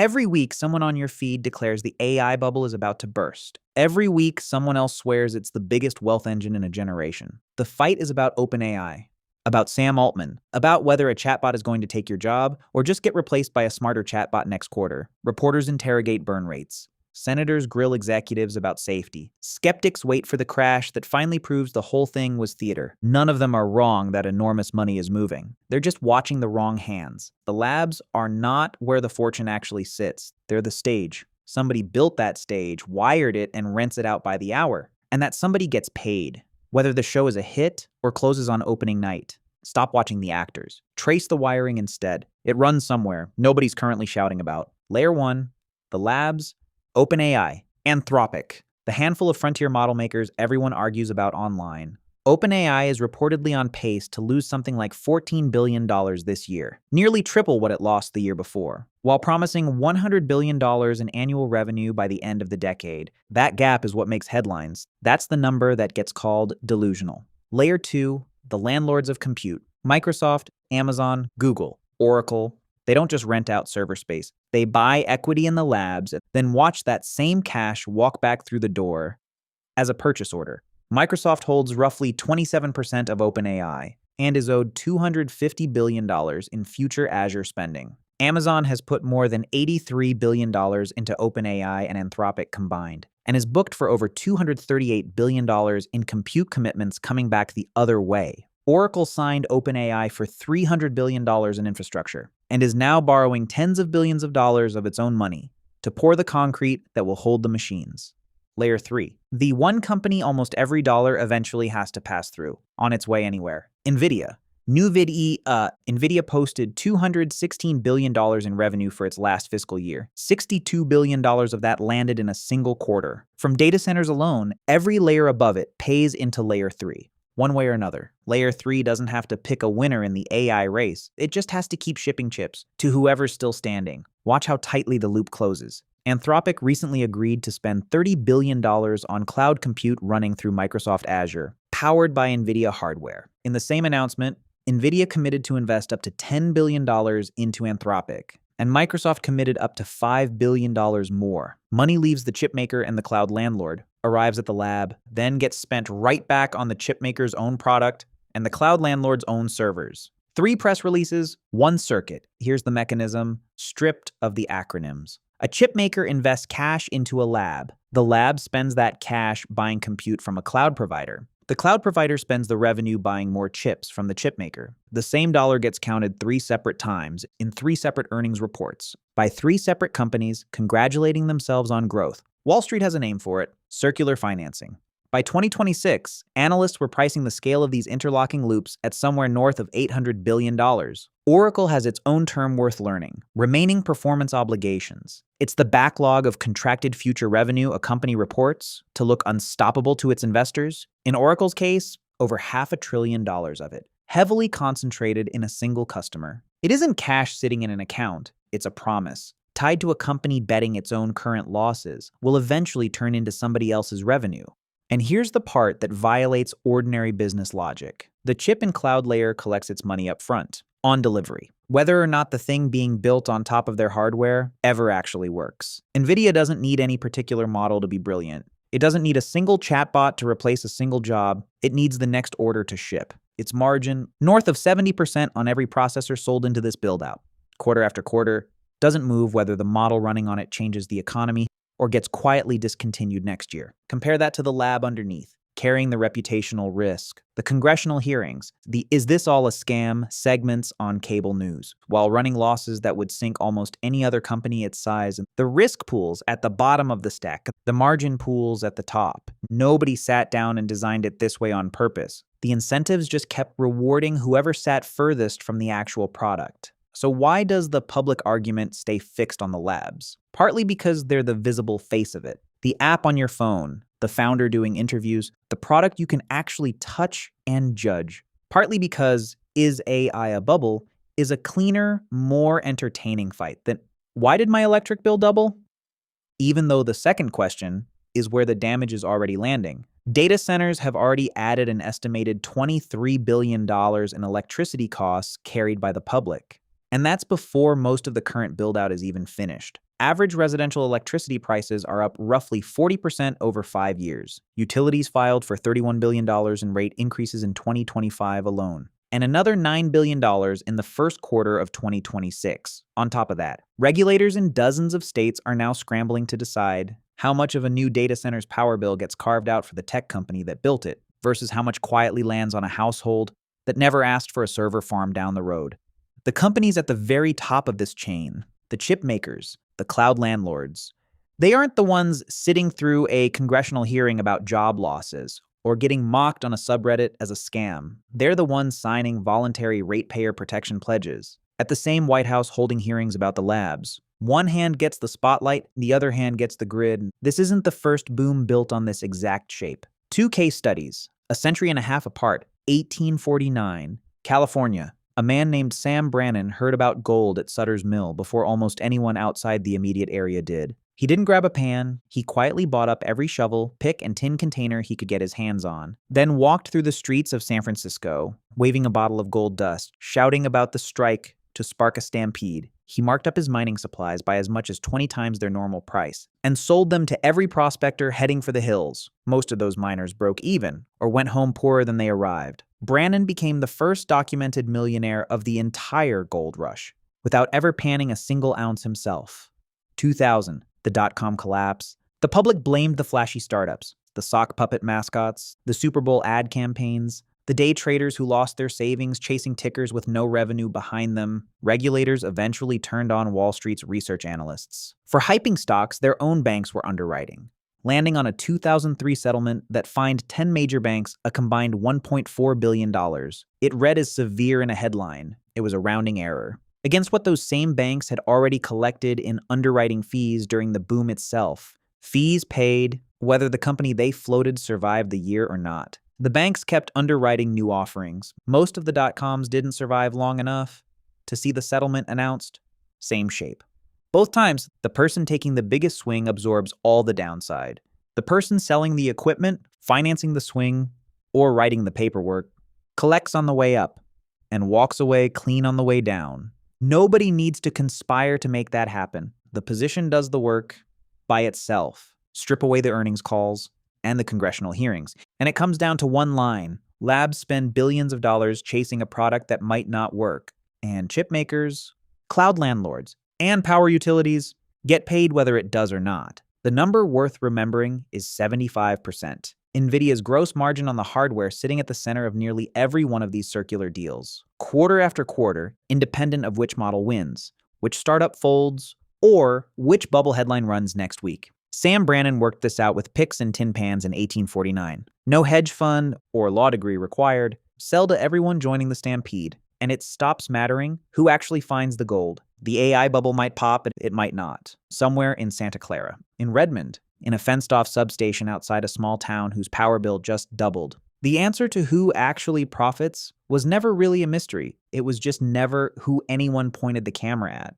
Every week, someone on your feed declares the AI bubble is about to burst. Every week, someone else swears it's the biggest wealth engine in a generation. The fight is about OpenAI, about Sam Altman, about whether a chatbot is going to take your job or just get replaced by a smarter chatbot next quarter. Reporters interrogate burn rates. Senators grill executives about safety. Skeptics wait for the crash that finally proves the whole thing was theater. None of them are wrong that enormous money is moving. They're just watching the wrong hands. The labs are not where the fortune actually sits. They're the stage. Somebody built that stage, wired it, and rents it out by the hour. And that somebody gets paid, whether the show is a hit or closes on opening night. Stop watching the actors. Trace the wiring instead. It runs somewhere nobody's currently shouting about. Layer 1, the labs, OpenAI, Anthropic, the handful of frontier model makers everyone argues about online. OpenAI is reportedly on pace to lose something like $14 billion this year, nearly triple what it lost the year before. While promising $100 billion in annual revenue by the end of the decade, that gap is what makes headlines. That's the number that gets called delusional. Layer 2, the landlords of compute, Microsoft, Amazon, Google, Oracle. They don't just rent out server space. They buy equity in the labs, then watch that same cash walk back through the door as a purchase order. Microsoft holds roughly 27% of OpenAI and is owed $250 billion in future Azure spending. Amazon has put more than $83 billion into OpenAI and Anthropic combined, and is booked for over $238 billion in compute commitments coming back the other way. Oracle signed OpenAI for $300 billion in infrastructure, and is now borrowing tens of billions of dollars of its own money to pour the concrete that will hold the machines. Layer 3. The one company almost every dollar eventually has to pass through, on its way anywhere. Nvidia. Nvidia posted $216 billion in revenue for its last fiscal year. $62 billion of that landed in a single quarter. From data centers alone, every layer above it pays into Layer 3. One way or another. Layer 3 doesn't have to pick a winner in the AI race. It just has to keep shipping chips to whoever's still standing. Watch how tightly the loop closes. Anthropic recently agreed to spend $30 billion on cloud compute running through Microsoft Azure, powered by Nvidia hardware. In the same announcement, Nvidia committed to invest up to $10 billion into Anthropic, and Microsoft committed up to $5 billion more. Money leaves the chipmaker and the cloud landlord, arrives at the lab, then gets spent right back on the chipmaker's own product and the cloud landlord's own servers. 3 press releases, 1 circuit. Here's the mechanism, stripped of the acronyms. A chipmaker invests cash into a lab. The lab spends that cash buying compute from a cloud provider. The cloud provider spends the revenue buying more chips from the chipmaker. The same dollar gets counted 3 separate times in 3 separate earnings reports by 3 separate companies congratulating themselves on growth. Wall Street has a name for it, circular financing. By 2026, analysts were pricing the scale of these interlocking loops at somewhere north of $800 billion. Oracle has its own term worth learning, remaining performance obligations. It's the backlog of contracted future revenue a company reports to look unstoppable to its investors. In Oracle's case, over $500 billion of it, heavily concentrated in a single customer. It isn't cash sitting in an account, it's a promise, tied to a company betting its own current losses will eventually turn into somebody else's revenue. And here's the part that violates ordinary business logic. The chip and cloud layer collects its money up front, on delivery, whether or not the thing being built on top of their hardware ever actually works. Nvidia doesn't need any particular model to be brilliant. It doesn't need a single chatbot to replace a single job. It needs the next order to ship. Its margin, north of 70% on every processor sold into this build-out, quarter after quarter, doesn't move whether the model running on it changes the economy or gets quietly discontinued next year. Compare that to the lab underneath, carrying the reputational risk, the congressional hearings, the "is this all a scam" segments on cable news, while running losses that would sink almost any other company its size, the risk pools at the bottom of the stack, the margin pools at the top. Nobody sat down and designed it this way on purpose. The incentives just kept rewarding whoever sat furthest from the actual product. So why does the public argument stay fixed on the labs? Partly because they're the visible face of it. The app on your phone, the founder doing interviews, the product you can actually touch and judge. Partly because is AI a bubble is a cleaner, more entertaining fight than why did my electric bill double? Even though the second question is where the damage is already landing. Data centers have already added an estimated $23 billion in electricity costs carried by the public. And that's before most of the current build-out is even finished. Average residential electricity prices are up roughly 40% over 5 years. Utilities filed for $31 billion in rate increases in 2025 alone, and another $9 billion in the first quarter of 2026. On top of that, regulators in dozens of states are now scrambling to decide how much of a new data center's power bill gets carved out for the tech company that built it versus how much quietly lands on a household that never asked for a server farm down the road. The companies at the very top of this chain, the chipmakers, the cloud landlords, they aren't the ones sitting through a congressional hearing about job losses or getting mocked on a subreddit as a scam. They're the ones signing voluntary ratepayer protection pledges at the same White House holding hearings about the labs. One hand gets the spotlight, the other hand gets the grid. This isn't the first boom built on this exact shape. 2 case studies, a century and a half apart. 1849, California. A man named Sam Brannan heard about gold at Sutter's Mill before almost anyone outside the immediate area did. He didn't grab a pan, he quietly bought up every shovel, pick, and tin container he could get his hands on, then walked through the streets of San Francisco, waving a bottle of gold dust, shouting about the strike to spark a stampede. He marked up his mining supplies by as much as 20 times their normal price, and sold them to every prospector heading for the hills. Most of those miners broke even, or went home poorer than they arrived. Brannan became the first documented millionaire of the entire gold rush, without ever panning a single ounce himself. 2000, the dot-com collapse. The public blamed the flashy startups, the sock puppet mascots, the Super Bowl ad campaigns, the day traders who lost their savings chasing tickers with no revenue behind them. Regulators eventually turned on Wall Street's research analysts. For hyping stocks, their own banks were underwriting, landing on a 2003 settlement that fined 10 major banks a combined $1.4 billion. It read as severe in a headline. It was a rounding error, against what those same banks had already collected in underwriting fees during the boom itself. Fees paid whether the company they floated survived the year or not. The banks kept underwriting new offerings. Most of the dot-coms didn't survive long enough to see the settlement announced. Same shape. Both times, the person taking the biggest swing absorbs all the downside. The person selling the equipment, financing the swing, or writing the paperwork, collects on the way up and walks away clean on the way down. Nobody needs to conspire to make that happen. The position does the work by itself. Strip away the earnings calls and the congressional hearings, and it comes down to one line. Labs spend billions of dollars chasing a product that might not work, and chip makers, cloud landlords, and power utilities get paid whether it does or not. The number worth remembering is 75%. Nvidia's gross margin on the hardware sitting at the center of nearly every one of these circular deals, quarter after quarter, independent of which model wins, which startup folds, or which bubble headline runs next week. Sam Brannan worked this out with picks and tin pans in 1849. No hedge fund or law degree required. Sell to everyone joining the stampede, and it stops mattering who actually finds the gold. The AI bubble might pop, but it might not. Somewhere in Santa Clara, in Redmond, in a fenced-off substation outside a small town whose power bill just doubled. The answer to who actually profits was never really a mystery. It was just never who anyone pointed the camera at.